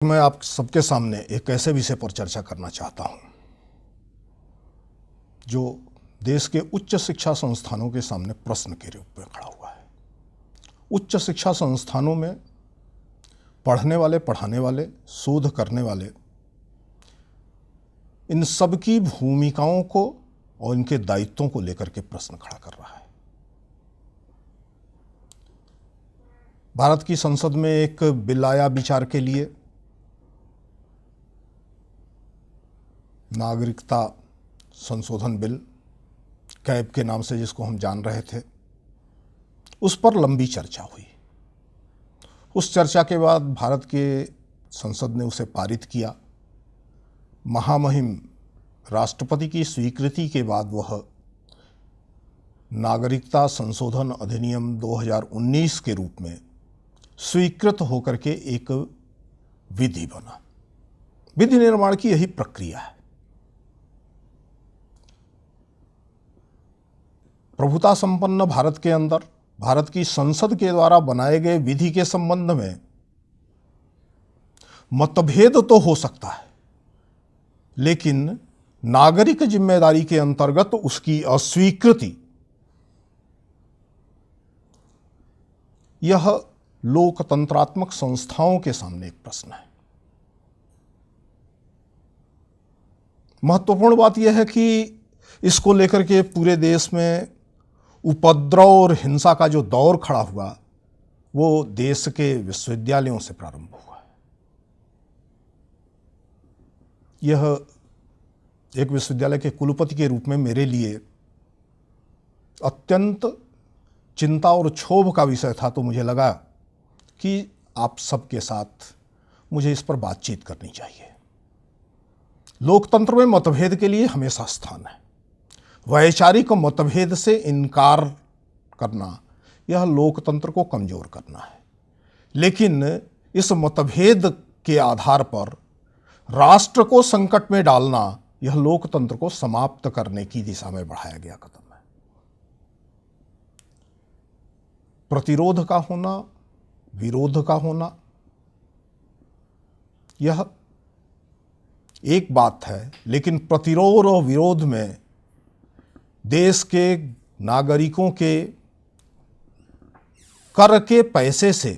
मैं आप सबके सामने एक ऐसे विषय पर चर्चा करना चाहता हूं जो देश के उच्च शिक्षा संस्थानों के सामने प्रश्न के रूप में खड़ा हुआ है। उच्च शिक्षा संस्थानों में पढ़ने वाले, पढ़ाने वाले, शोध करने वाले, इन सब की भूमिकाओं को और इनके दायित्वों को लेकर के प्रश्न खड़ा कर रहा है। भारत की संसद में एक बिल आया विचार के लिए, नागरिकता संशोधन बिल, कैब के नाम से जिसको हम जान रहे थे। उस पर लंबी चर्चा हुई। उस चर्चा के बाद भारत के संसद ने उसे पारित किया। महामहिम राष्ट्रपति की स्वीकृति के बाद वह नागरिकता संशोधन अधिनियम 2019 के रूप में स्वीकृत होकर के एक विधि बना। विधि निर्माण की यही प्रक्रिया है। प्रभुता संपन्न भारत के अंदर भारत की संसद के द्वारा बनाए गए विधि के संबंध में मतभेद तो हो सकता है, लेकिन नागरिक जिम्मेदारी के अंतर्गत उसकी अस्वीकृति, यह लोकतंत्रात्मक संस्थाओं के सामने एक प्रश्न है। महत्वपूर्ण बात यह है कि इसको लेकर के पूरे देश में उपद्रव और हिंसा का जो दौर खड़ा हुआ, वो देश के विश्वविद्यालयों से प्रारंभ हुआ है। यह एक विश्वविद्यालय के कुलपति के रूप में मेरे लिए अत्यंत चिंता और क्षोभ का विषय था। तो मुझे लगा कि आप सबके साथ मुझे इस पर बातचीत करनी चाहिए। लोकतंत्र में मतभेद के लिए हमेशा स्थान है। वैचारिक मतभेद से इनकार करना यह लोकतंत्र को कमजोर करना है, लेकिन इस मतभेद के आधार पर राष्ट्र को संकट में डालना यह लोकतंत्र को समाप्त करने की दिशा में बढ़ाया गया कदम है। प्रतिरोध का होना, विरोध का होना, यह एक बात है, लेकिन प्रतिरोध और विरोध में देश के नागरिकों के कर के पैसे से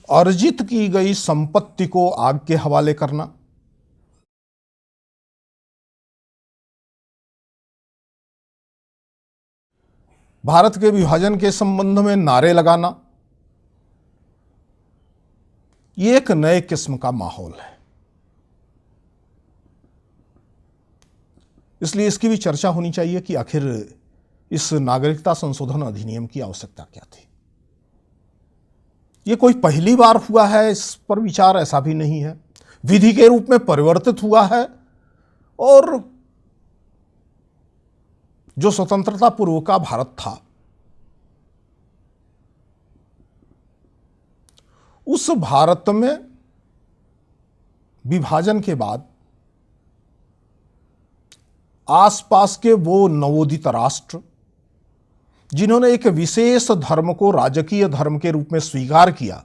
अर्जित की गई संपत्ति को आग के हवाले करना, भारत के विभाजन के संबंध में नारे लगाना, ये एक नए किस्म का माहौल है। इसलिए इसकी भी चर्चा होनी चाहिए कि आखिर इस नागरिकता संशोधन अधिनियम की आवश्यकता क्या थी। ये कोई पहली बार हुआ है, इस पर विचार ऐसा भी नहीं है। विधि के रूप में परिवर्तित हुआ है और जो स्वतंत्रता पूर्व का भारत था, उस भारत में विभाजन के बाद आसपास के वो नवोदित राष्ट्र जिन्होंने एक विशेष धर्म को राजकीय धर्म के रूप में स्वीकार किया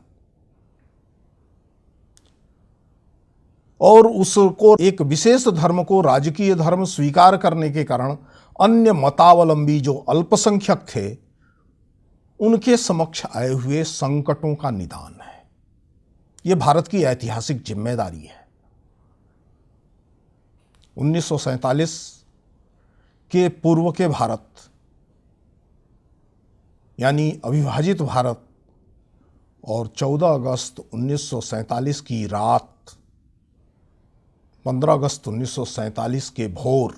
और उसको एक विशेष धर्म को राजकीय धर्म स्वीकार करने के कारण अन्य मतावलंबी जो अल्पसंख्यक थे, उनके समक्ष आए हुए संकटों का निदान है। यह भारत की ऐतिहासिक जिम्मेदारी है। 1947 के पूर्व के भारत यानी अविभाजित भारत और 14 अगस्त 1947 की रात, 15 अगस्त 1947 के भोर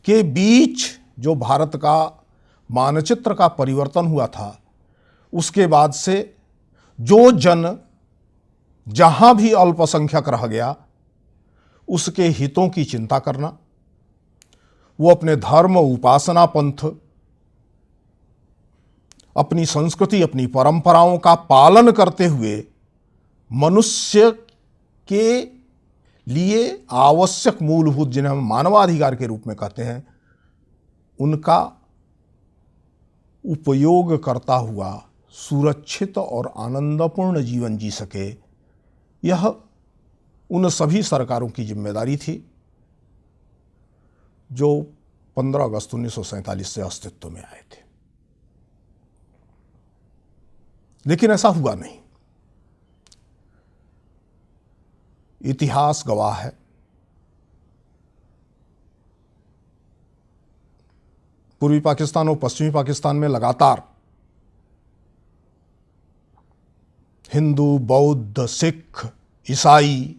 के बीच जो भारत का मानचित्र का परिवर्तन हुआ था, उसके बाद से जो जन जहां भी अल्पसंख्यक रह गया, उसके हितों की चिंता करना, वो अपने धर्म, उपासना पंथ, अपनी संस्कृति, अपनी परंपराओं का पालन करते हुए मनुष्य के लिए आवश्यक मूलभूत, जिन्हें हम मानवाधिकार के रूप में कहते हैं, उनका उपयोग करता हुआ सुरक्षित और आनंदपूर्ण जीवन जी सके, यह उन सभी सरकारों की जिम्मेदारी थी जो 15 अगस्त 1947 से अस्तित्व में आए थे। लेकिन ऐसा हुआ नहीं। इतिहास गवाह है, पूर्वी पाकिस्तान और पश्चिमी पाकिस्तान में लगातार हिंदू, बौद्ध, सिख, ईसाई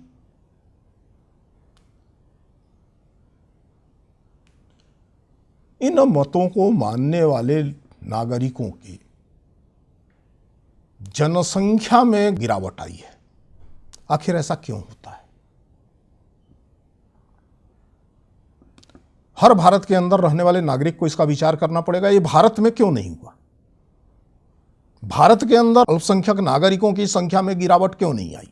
इन मतों को मानने वाले नागरिकों की जनसंख्या में गिरावट आई है। आखिर ऐसा क्यों होता है? हर भारत के अंदर रहने वाले नागरिक को इसका विचार करना पड़ेगा, ये भारत में क्यों नहीं हुआ? भारत के अंदर अल्पसंख्यक नागरिकों की संख्या में गिरावट क्यों नहीं आई?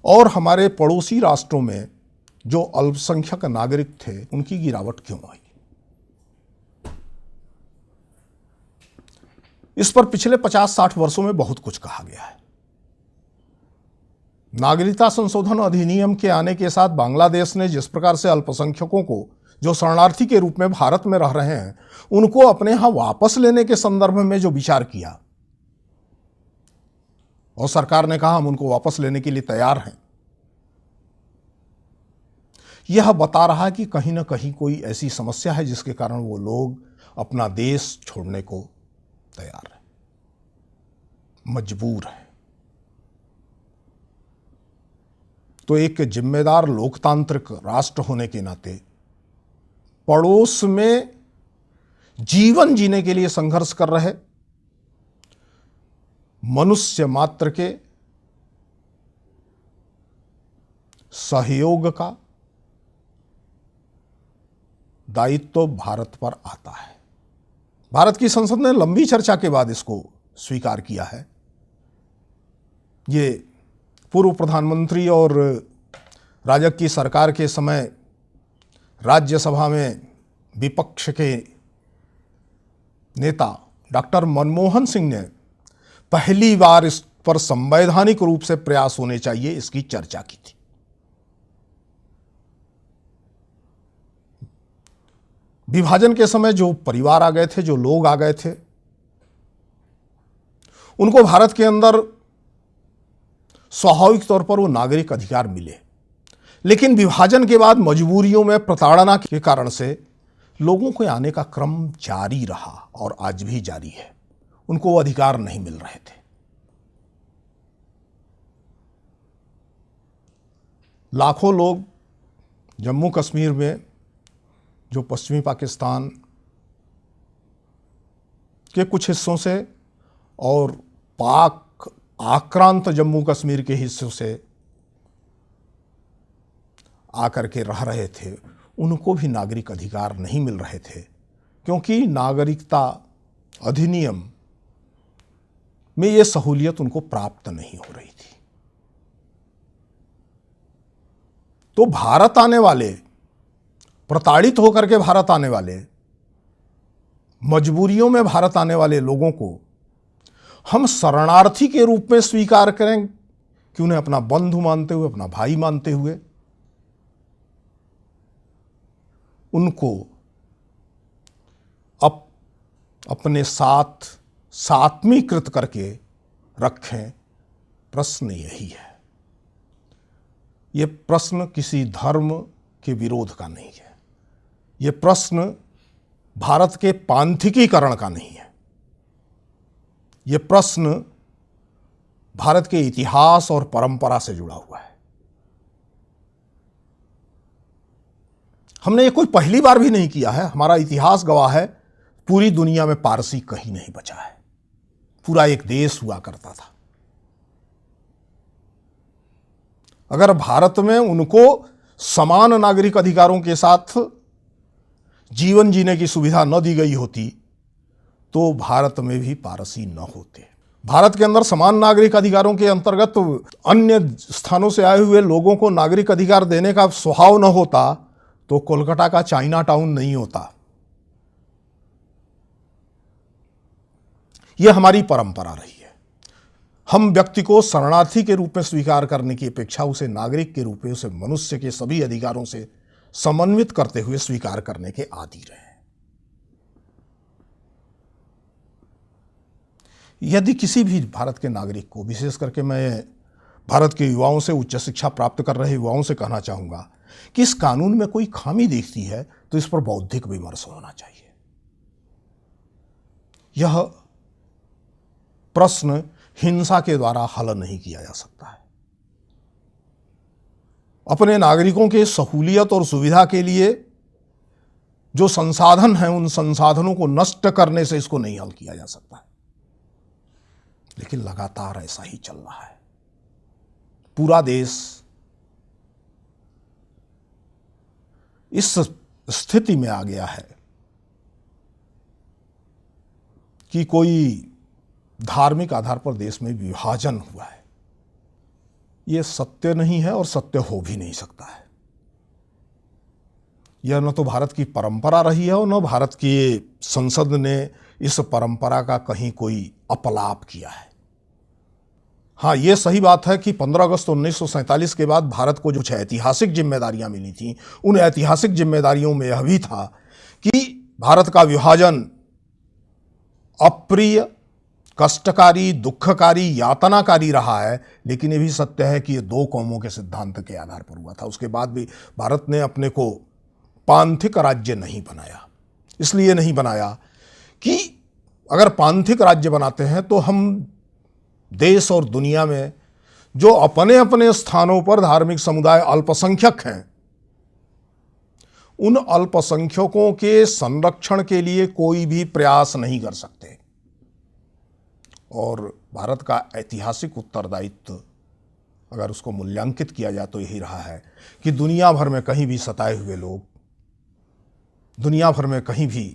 और हमारे पड़ोसी राष्ट्रों में जो अल्पसंख्यक नागरिक थे उनकी गिरावट क्यों आई? इस पर पिछले 50-60 वर्षों में बहुत कुछ कहा गया है। नागरिकता संशोधन अधिनियम के आने के साथ बांग्लादेश ने जिस प्रकार से अल्पसंख्यकों को जो शरणार्थी के रूप में भारत में रह रहे हैं उनको अपने यहां वापस लेने के संदर्भ में जो विचार किया, और सरकार ने कहा हम उनको वापस लेने के लिए तैयार हैं, यह बता रहा है कि कहीं ना कहीं कोई ऐसी समस्या है जिसके कारण वो लोग अपना देश छोड़ने को तैयार है, मजबूर है। तो एक जिम्मेदार लोकतांत्रिक राष्ट्र होने के नाते पड़ोस में जीवन जीने के लिए संघर्ष कर रहे मनुष्य मात्र के सहयोग का दायित्व भारत पर आता है। भारत की संसद ने लंबी चर्चा के बाद इसको स्वीकार किया है। ये पूर्व प्रधानमंत्री और राजग की सरकार के समय राज्यसभा में विपक्ष के नेता डॉक्टर मनमोहन सिंह ने पहली बार इस पर संवैधानिक रूप से प्रयास होने चाहिए इसकी चर्चा की थी। विभाजन के समय जो परिवार आ गए थे, जो लोग आ गए थे, उनको भारत के अंदर स्वाभाविक तौर पर वो नागरिक अधिकार मिले, लेकिन विभाजन के बाद मजबूरियों में प्रताड़ना के कारण से लोगों को आने का क्रम जारी रहा और आज भी जारी है। उनको वो अधिकार नहीं मिल रहे थे। लाखों लोग जम्मू कश्मीर में, जो पश्चिमी पाकिस्तान के कुछ हिस्सों से और पाक आक्रांत जम्मू कश्मीर के हिस्सों से आकर के रह रहे थे, उनको भी नागरिक अधिकार नहीं मिल रहे थे, क्योंकि नागरिकता अधिनियम में ये सहूलियत उनको प्राप्त नहीं हो रही थी। तो भारत आने वाले, प्रताड़ित होकर के भारत आने वाले, मजबूरियों में भारत आने वाले लोगों को हम शरणार्थी के रूप में स्वीकार करें कि उन्हें अपना बंधु मानते हुए, अपना भाई मानते हुए उनको अपने साथ सात्मीकृत करके रखें? प्रश्न यही है। ये प्रश्न किसी धर्म के विरोध का नहीं है। ये प्रश्न भारत के पांथिकीकरण का नहीं है। ये प्रश्न भारत के इतिहास और परंपरा से जुड़ा हुआ है। हमने ये कोई पहली बार भी नहीं किया है। हमारा इतिहास गवाह है, पूरी दुनिया में पारसी कहीं नहीं बचा है। पूरा एक देश हुआ करता था। अगर भारत में उनको समान नागरिक अधिकारों के साथ जीवन जीने की सुविधा न दी गई होती तो भारत में भी पारसी न होते। भारत के अंदर समान नागरिक अधिकारों के अंतर्गत अन्य स्थानों से आए हुए लोगों को नागरिक अधिकार देने का स्वभाव न होता तो कोलकाता का चाइना टाउन नहीं होता। यह हमारी परंपरा रही है। हम व्यक्ति को शरणार्थी के रूप में स्वीकार करने की अपेक्षा उसे नागरिक के रूप में, उसे मनुष्य के सभी अधिकारों से समन्वित करते हुए स्वीकार करने के आदी रहे हैं। यदि किसी भी भारत के नागरिक को, विशेष करके मैं भारत के युवाओं से, उच्च शिक्षा प्राप्त कर रहे युवाओं से कहना चाहूंगा कि इस कानून में कोई खामी दिखती है तो इस पर बौद्धिक विमर्श होना चाहिए। यह प्रश्न हिंसा के द्वारा हल नहीं किया जा सकता है। अपने नागरिकों के सहूलियत और सुविधा के लिए जो संसाधन हैं, उन संसाधनों को नष्ट करने से इसको नहीं हल किया जा सकता है। लेकिन लगातार ऐसा ही चल रहा है। पूरा देश इस स्थिति में आ गया है कि कोई धार्मिक आधार पर देश में विभाजन हुआ है। यह सत्य नहीं है और सत्य हो भी नहीं सकता है। यह न तो भारत की परंपरा रही है और न भारत की संसद ने इस परंपरा का कहीं कोई अपलाप किया है। हाँ, यह सही बात है कि 15 अगस्त 1947 के बाद भारत को जो ऐतिहासिक जिम्मेदारियां मिली थीं, उन ऐतिहासिक जिम्मेदारियों में यह भी था कि भारत का विभाजन अप्रिय, कष्टकारी, दुखकारी, यातनाकारी रहा है। लेकिन यह भी सत्य है कि यह दो कौमों के सिद्धांत के आधार पर हुआ था। उसके बाद भी भारत ने अपने को पांथिक राज्य नहीं बनाया। इसलिए नहीं बनाया कि अगर पांथिक राज्य बनाते हैं तो हम देश और दुनिया में जो अपने अपने स्थानों पर धार्मिक समुदाय अल्पसंख्यक हैं, उन अल्पसंख्यकों के संरक्षण के लिए कोई भी प्रयास नहीं कर सकते। और भारत का ऐतिहासिक उत्तरदायित्व अगर उसको मूल्यांकित किया जाए तो यही रहा है कि दुनिया भर में कहीं भी सताए हुए लोग, दुनिया भर में कहीं भी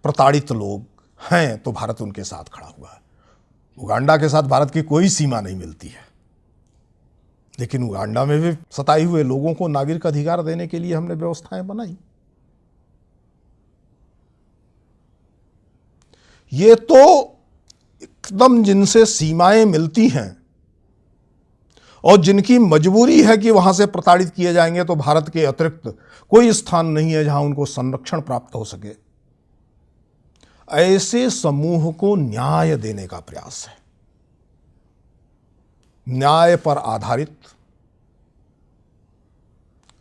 प्रताड़ित लोग हैं तो भारत उनके साथ खड़ा हुआ है। उगांडा के साथ भारत की कोई सीमा नहीं मिलती है, लेकिन उगांडा में भी सताए हुए लोगों को नागरिक अधिकार देने के लिए हमने व्यवस्थाएं बनाई। ये तो एकदम जिनसे सीमाएं मिलती हैं और जिनकी मजबूरी है कि वहां से प्रताड़ित किए जाएंगे, तो भारत के अतिरिक्त कोई स्थान नहीं है जहां उनको संरक्षण प्राप्त हो सके। ऐसे समूह को न्याय देने का प्रयास है। न्याय पर आधारित,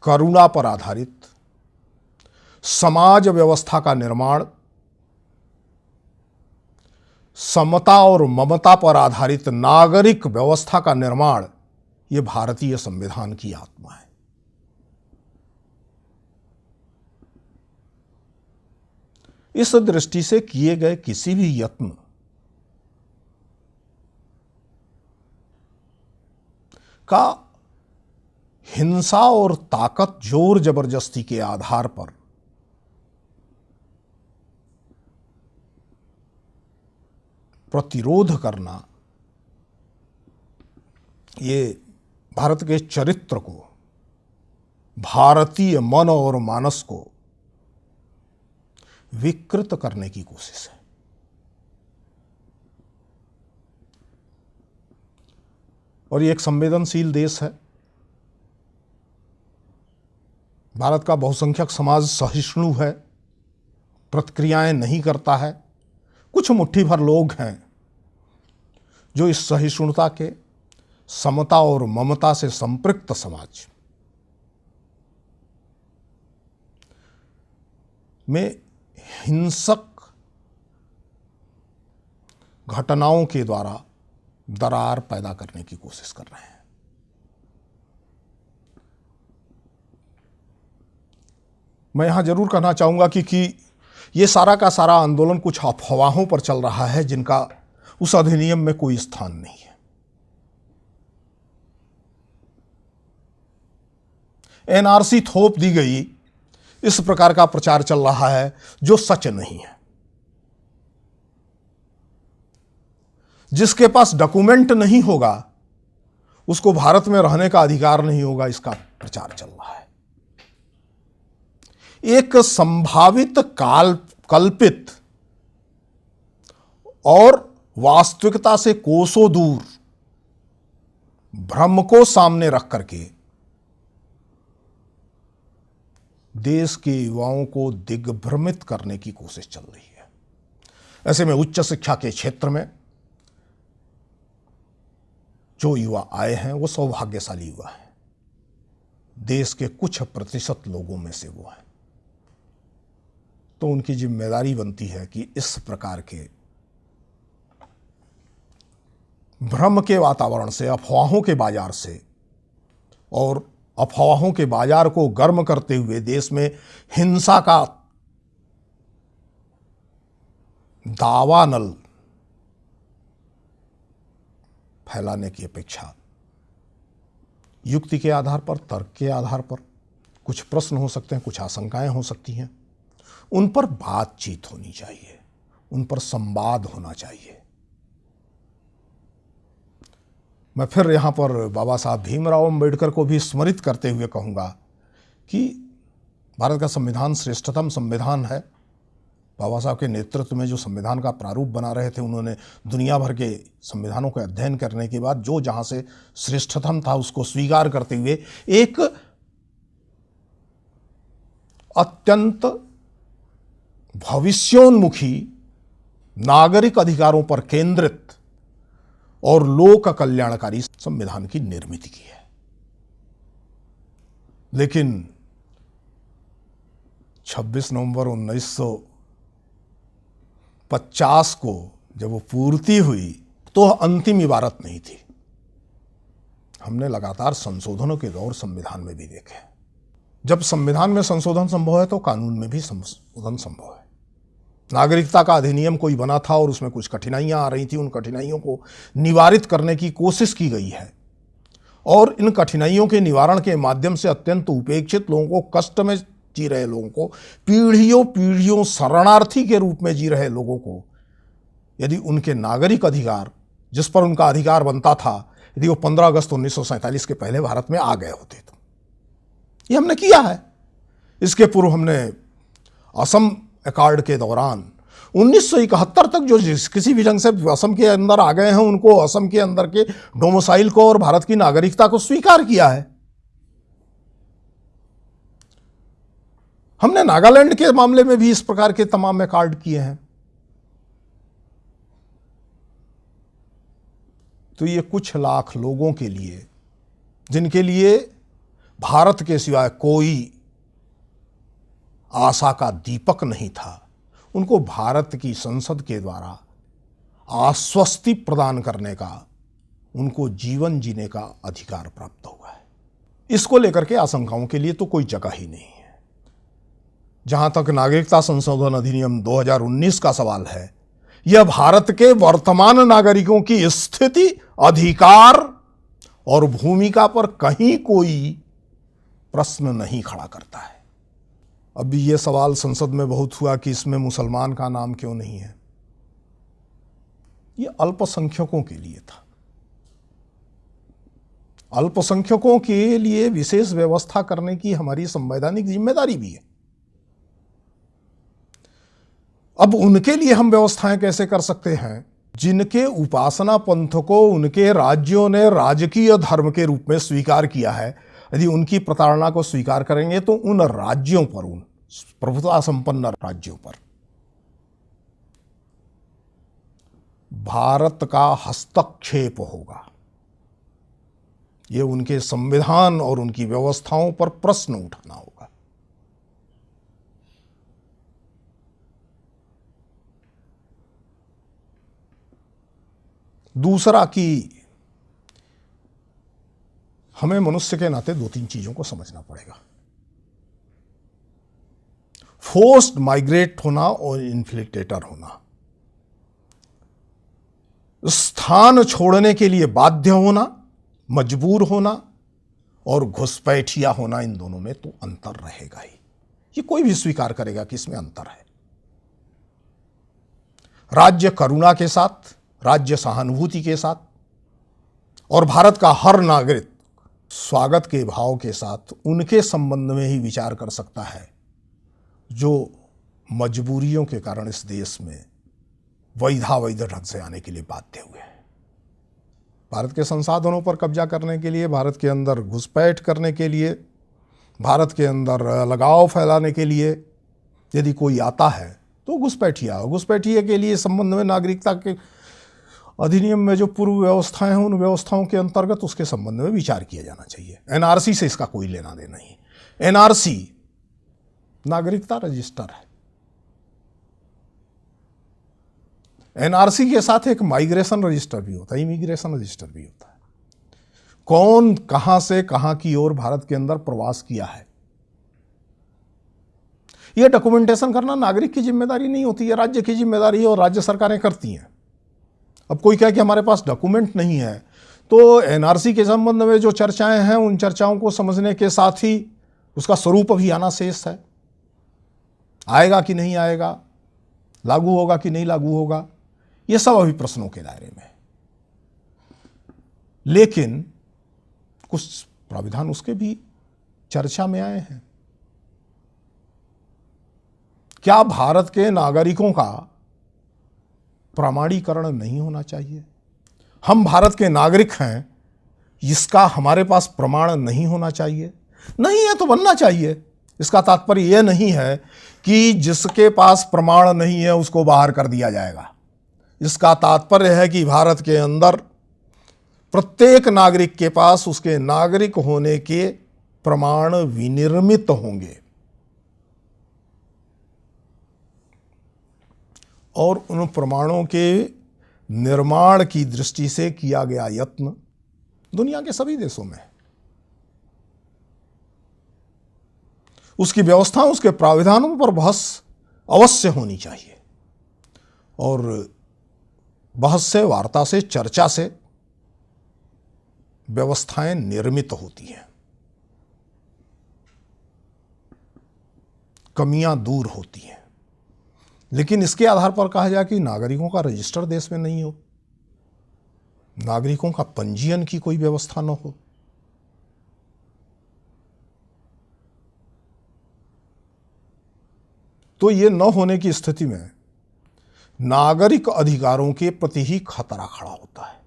करुणा पर आधारित समाज व्यवस्था का निर्माण, समता और ममता पर आधारित नागरिक व्यवस्था का निर्माण, यह भारतीय संविधान की आत्मा है। इस दृष्टि से किए गए किसी भी यत्न का हिंसा और ताकत, जोर जबरदस्ती के आधार पर प्रतिरोध करना, ये भारत के चरित्र को, भारतीय मन और मानस को विकृत करने की कोशिश है। और ये एक संवेदनशील देश है। भारत का बहुसंख्यक समाज सहिष्णु है, प्रतिक्रियाएं नहीं करता है। कुछ मुट्ठी भर लोग हैं जो इस सहिष्णुता के, समता और ममता से संपृक्त समाज में हिंसक घटनाओं के द्वारा दरार पैदा करने की कोशिश कर रहे हैं। मैं यहां जरूर कहना चाहूंगा कि ये सारा का सारा आंदोलन कुछ अफवाहों पर चल रहा है जिनका उस अधिनियम में कोई स्थान नहीं है। एनआरसी थोप दी गई, इस प्रकार का प्रचार चल रहा है जो सच नहीं है। जिसके पास डॉक्यूमेंट नहीं होगा उसको भारत में रहने का अधिकार नहीं होगा, इसका प्रचार चल रहा है। एक संभावित कल्पित और वास्तविकता से कोसों दूर भ्रम को सामने रख करके देश के युवाओं को दिग्भ्रमित करने की कोशिश चल रही है। ऐसे में उच्च शिक्षा के क्षेत्र में जो युवा आए हैं वो सौभाग्यशाली युवा हैं, देश के कुछ प्रतिशत लोगों में से वो हैं। तो उनकी जिम्मेदारी बनती है कि इस प्रकार के भ्रम के वातावरण से, अफवाहों के बाजार से और अफवाहों के बाजार को गर्म करते हुए देश में हिंसा का दावानल फैलाने की अपेक्षा युक्ति के आधार पर, तर्क के आधार पर, कुछ प्रश्न हो सकते हैं, कुछ आशंकाएं हो सकती हैं, उन पर बातचीत होनी चाहिए, उन पर संवाद होना चाहिए। मैं फिर यहाँ पर बाबा साहब भीमराव अम्बेडकर को भी स्मरित करते हुए कहूँगा कि भारत का संविधान श्रेष्ठतम संविधान है। बाबा साहब के नेतृत्व में जो संविधान का प्रारूप बना रहे थे, उन्होंने दुनिया भर के संविधानों का अध्ययन करने के बाद जो जहाँ से श्रेष्ठतम था उसको स्वीकार करते हुए एक अत्यंत भविष्योन्मुखी, नागरिक अधिकारों पर केंद्रित और लोक कल्याणकारी संविधान की निर्मित की है। लेकिन 26 नवंबर 1950 को जब वो पूर्ति हुई तो अंतिम इबारत नहीं थी। हमने लगातार संशोधनों के दौर संविधान में भी देखे। जब संविधान में संशोधन संभव है तो कानून में भी संशोधन संभव है। नागरिकता का अधिनियम कोई बना था और उसमें कुछ कठिनाइयां आ रही थी, उन कठिनाइयों को निवारित करने की कोशिश की गई है और इन कठिनाइयों के निवारण के माध्यम से अत्यंत उपेक्षित लोगों को, कष्ट में जी रहे लोगों को, पीढ़ियों पीढ़ियों शरणार्थी के रूप में जी रहे लोगों को यदि उनके नागरिक अधिकार, जिस पर उनका अधिकार बनता था, यदि वो 15 अगस्त 1947 के पहले भारत में आ गए होते तो ये हमने किया है। इसके पूर्व हमने असम अकॉर्ड के दौरान 1971 तक जो किसी भी ढंग से असम के अंदर आ गए हैं उनको असम के अंदर के डोमिसाइल को और भारत की नागरिकता को स्वीकार किया है। हमने नागालैंड के मामले में भी इस प्रकार के तमाम अकॉर्ड किए हैं। तो ये कुछ लाख लोगों के लिए, जिनके लिए भारत के सिवाय कोई आशा का दीपक नहीं था, उनको भारत की संसद के द्वारा आश्वस्ति प्रदान करने का, उनको जीवन जीने का अधिकार प्राप्त हुआ है। इसको लेकर के आशंकाओं के लिए तो कोई जगह ही नहीं है। जहां तक नागरिकता संशोधन अधिनियम 2019 का सवाल है, यह भारत के वर्तमान नागरिकों की स्थिति, अधिकार और भूमिका पर कहीं कोई प्रश्न नहीं खड़ा करता है। अभी ये सवाल संसद में बहुत हुआ कि इसमें मुसलमान का नाम क्यों नहीं है। ये अल्पसंख्यकों के लिए था। अल्पसंख्यकों के लिए विशेष व्यवस्था करने की हमारी संवैधानिक जिम्मेदारी भी है। अब उनके लिए हम व्यवस्थाएं कैसे कर सकते हैं जिनके उपासना पंथ को उनके राज्यों ने राजकीय धर्म के रूप में स्वीकार किया है। यदि उनकी प्रताड़ना को स्वीकार करेंगे तो उन राज्यों पर, उन प्रभुता संपन्न राज्यों पर भारत का हस्तक्षेप होगा। ये उनके संविधान और उनकी व्यवस्थाओं पर प्रश्न उठाना होगा। दूसरा कि हमें मनुष्य के नाते 2-3 चीजों को समझना पड़ेगा। फोर्स्ड माइग्रेट होना और इन्फ्लिक्टेटर होना, स्थान छोड़ने के लिए बाध्य होना, मजबूर होना और घुसपैठिया होना, इन दोनों में तो अंतर रहेगा ही। ये कोई भी स्वीकार करेगा कि इसमें अंतर है। राज्य करुणा के साथ, राज्य सहानुभूति के साथ और भारत का हर नागरिक स्वागत के भाव के साथ उनके संबंध में ही विचार कर सकता है जो मजबूरियों के कारण इस देश में वैधावैध ढंग से आने के लिए बाध्य हुए हैं। भारत के संसाधनों पर कब्जा करने के लिए, भारत के अंदर घुसपैठ करने के लिए, भारत के अंदर लगाव फैलाने के लिए यदि कोई आता है तो घुसपैठिया हो। घुसपैठिए के लिए संबंध में नागरिकता के अधिनियम में जो पूर्व व्यवस्थाएं हैं, उन व्यवस्थाओं के अंतर्गत उसके संबंध में विचार किया जाना चाहिए। एनआरसी से इसका कोई लेना देना नहीं। एनआरसी नागरिकता रजिस्टर है। एनआरसी के साथ एक माइग्रेशन रजिस्टर भी होता है, इमिग्रेशन रजिस्टर भी होता है। कौन कहां से कहां की ओर भारत के अंदर प्रवास किया है, यह डॉक्यूमेंटेशन करना नागरिक की जिम्मेदारी नहीं होती है, राज्य की जिम्मेदारी है और राज्य सरकारें करती हैं। अब कोई कहे कि हमारे पास डॉक्यूमेंट नहीं है, तो एनआरसी के संबंध में जो चर्चाएं हैं, उन चर्चाओं को समझने के साथ ही उसका स्वरूप अभी आना शेष है। आएगा कि नहीं आएगा, लागू होगा कि नहीं लागू होगा, ये सब अभी प्रश्नों के दायरे में है। लेकिन कुछ प्राविधान उसके भी चर्चा में आए हैं। क्या भारत के नागरिकों का प्रमाणीकरण नहीं होना चाहिए? हम भारत के नागरिक हैं, इसका हमारे पास प्रमाण नहीं होना चाहिए? नहीं है तो बनना चाहिए। इसका तात्पर्य यह नहीं है कि जिसके पास प्रमाण नहीं है उसको बाहर कर दिया जाएगा। इसका तात्पर्य है कि भारत के अंदर प्रत्येक नागरिक के पास उसके नागरिक होने के प्रमाण विनिर्मित होंगे और उन प्रमाणों के निर्माण की दृष्टि से किया गया यत्न दुनिया के सभी देशों में है। उसकी व्यवस्था, उसके प्राविधानों पर बहस अवश्य होनी चाहिए और बहस से, वार्ता से, चर्चा से व्यवस्थाएं निर्मित होती हैं, कमियां दूर होती हैं। लेकिन इसके आधार पर कहा जाए कि नागरिकों का रजिस्टर देश में नहीं हो, नागरिकों का पंजीयन की कोई व्यवस्था न हो, तो ये न होने की स्थिति में नागरिक अधिकारों के प्रति ही खतरा खड़ा होता है।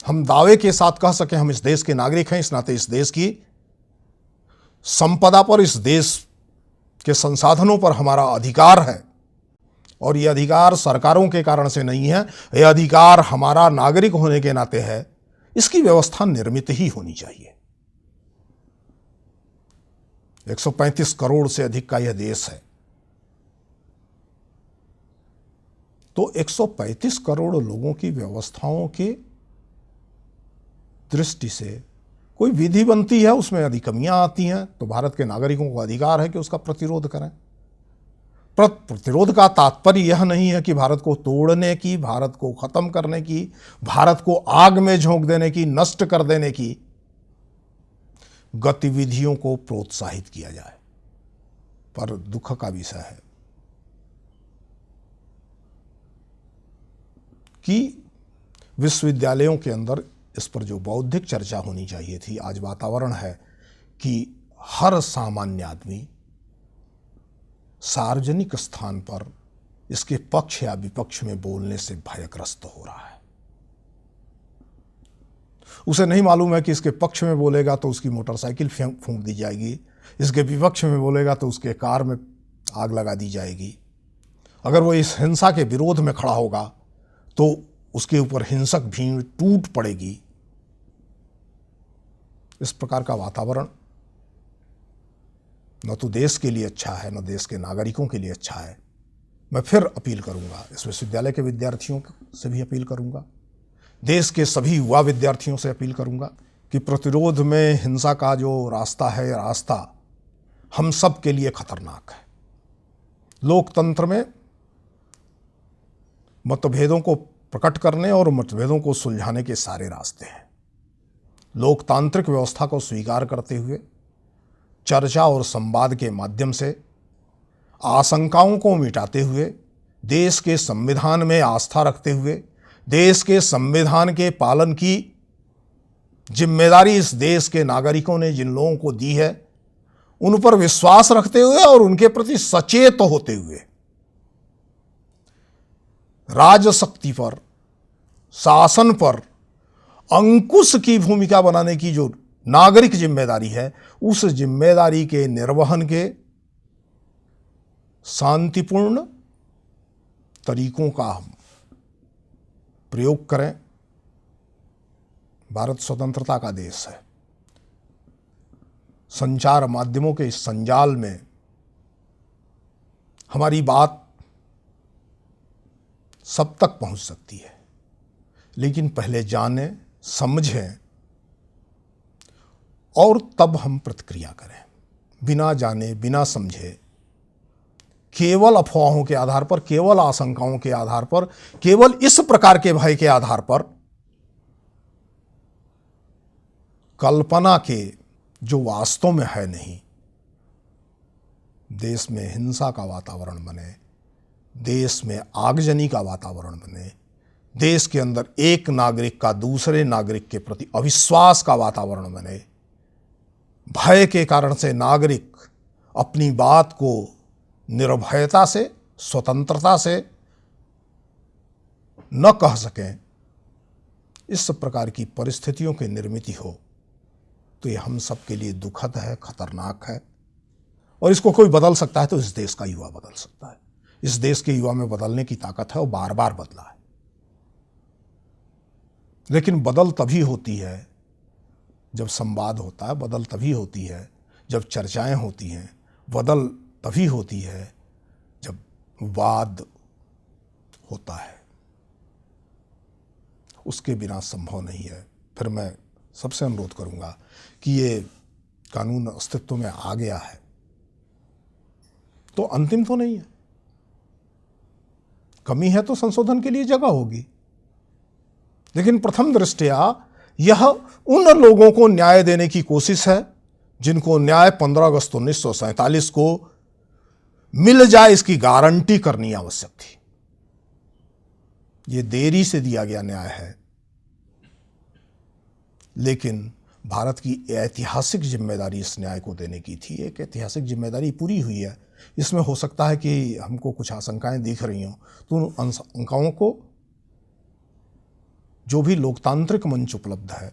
हम दावे के साथ कह सके हम इस देश के नागरिक हैं, इस नाते इस देश की संपदा पर, इस देश के संसाधनों पर हमारा अधिकार है और यह अधिकार सरकारों के कारण से नहीं है, यह अधिकार हमारा नागरिक होने के नाते है। इसकी व्यवस्था निर्मित ही होनी चाहिए। 135 करोड़ से अधिक का यह देश है, तो 135 करोड़ लोगों की व्यवस्थाओं के दृष्टि से कोई विधि बनती है, उसमें यदि कमियां आती हैं तो भारत के नागरिकों को अधिकार है कि उसका प्रतिरोध करें। प्रतिरोध का तात्पर्य यह नहीं है कि भारत को तोड़ने की, भारत को खत्म करने की, भारत को आग में झोंक देने की, नष्ट कर देने की गतिविधियों को प्रोत्साहित किया जाए। पर दुख का विषय है कि विश्वविद्यालयों के अंदर इस पर जो बौद्धिक चर्चा होनी चाहिए थी, आज वातावरण है कि हर सामान्य आदमी सार्वजनिक स्थान पर इसके पक्ष या विपक्ष में बोलने से भयग्रस्त हो रहा है। उसे नहीं मालूम है कि इसके पक्ष में बोलेगा तो उसकी मोटरसाइकिल फूंक दी जाएगी, इसके विपक्ष में बोलेगा तो उसके कार में आग लगा दी जाएगी। अगर वो इस हिंसा के विरोध में खड़ा होगा तो उसके ऊपर हिंसक भीड़ टूट पड़ेगी। इस प्रकार का वातावरण न तो देश के लिए अच्छा है, न देश के नागरिकों के लिए अच्छा है। मैं फिर अपील करूंगा, इस विश्वविद्यालय के विद्यार्थियों से भी अपील करूंगा, देश के सभी युवा विद्यार्थियों से अपील करूंगा कि प्रतिरोध में हिंसा का जो रास्ता है, रास्ता हम सब के लिए खतरनाक है। लोकतंत्र में मतभेदों को प्रकट करने और मतभेदों को सुलझाने के सारे रास्ते हैं। लोकतांत्रिक व्यवस्था को स्वीकार करते हुए चर्चा और संवाद के माध्यम से आशंकाओं को मिटाते हुए, देश के संविधान में आस्था रखते हुए, देश के संविधान के पालन की जिम्मेदारी इस देश के नागरिकों ने जिन लोगों को दी है, उन पर विश्वास रखते हुए और उनके प्रति सचेत होते हुए राजशक्ति पर, शासन पर अंकुश की भूमिका बनाने की जो नागरिक जिम्मेदारी है, उस जिम्मेदारी के निर्वहन के शांतिपूर्ण तरीकों का हम प्रयोग करें। भारत स्वतंत्रता का देश है। संचार माध्यमों के इस संजाल में हमारी बात सब तक पहुंच सकती है, लेकिन पहले जानें, समझें और तब हम प्रतिक्रिया करें। बिना जाने, बिना समझे, केवल अफवाहों के आधार पर, केवल आशंकाओं के आधार पर, केवल इस प्रकार के भय के आधार पर कल्पना के जो वास्तव में है नहीं, देश में हिंसा का वातावरण बने, देश में आगजनी का वातावरण बने, देश के अंदर एक नागरिक का दूसरे नागरिक के प्रति अविश्वास का वातावरण बने, भय के कारण से नागरिक अपनी बात को निर्भयता से, स्वतंत्रता से न कह सकें, इस प्रकार की परिस्थितियों की निर्मित हो तो ये हम सब के लिए दुखद है, खतरनाक है। और इसको कोई बदल सकता है तो इस देश का युवा बदल सकता है। इस देश के युवा में बदलने की ताकत है और बार बार बदला है। लेकिन बदल तभी होती है जब संवाद होता है, बदल तभी होती है जब चर्चाएं होती हैं, बदल तभी होती है जब वाद होता है। उसके बिना संभव नहीं है। फिर मैं सबसे अनुरोध करूंगा कि ये कानून अस्तित्व में आ गया है तो अंतिम तो नहीं है, कमी है तो संशोधन के लिए जगह होगी। लेकिन प्रथम दृष्टया यह उन लोगों को न्याय देने की कोशिश है जिनको न्याय 15 अगस्त 1947 को मिल जाए, इसकी गारंटी करनी आवश्यक थी। यह देरी से दिया गया न्याय है, लेकिन भारत की ऐतिहासिक जिम्मेदारी इस न्याय को देने की थी। एक ऐतिहासिक जिम्मेदारी पूरी हुई है। इसमें हो सकता है कि हमको कुछ आशंकाएं दिख रही हों, तो उन आशंकाओं को जो भी लोकतांत्रिक मंच उपलब्ध है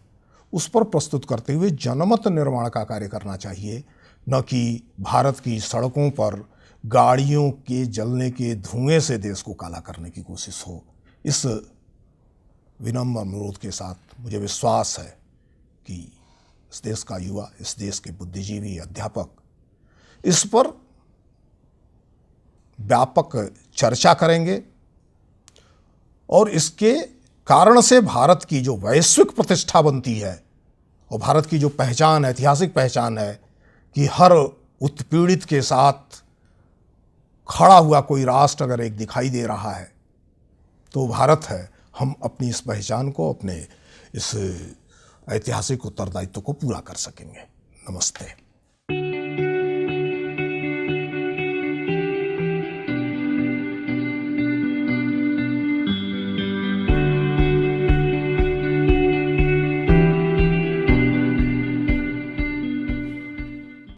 उस पर प्रस्तुत करते हुए जनमत निर्माण का कार्य करना चाहिए, न कि भारत की सड़कों पर गाड़ियों के जलने के धुएं से देश को काला करने की कोशिश हो। इस विनम्र अनुरोध के साथ मुझे विश्वास है कि इस देश का युवा, इस देश के बुद्धिजीवी, अध्यापक इस पर व्यापक चर्चा करेंगे और इसके कारण से भारत की जो वैश्विक प्रतिष्ठा बनती है और भारत की जो पहचान, ऐतिहासिक पहचान है कि हर उत्पीड़ित के साथ खड़ा हुआ कोई राष्ट्र अगर एक दिखाई दे रहा है तो भारत है। हम अपनी इस पहचान को, अपने इस ऐतिहासिक उत्तरदायित्व को पूरा कर सकेंगे। नमस्ते।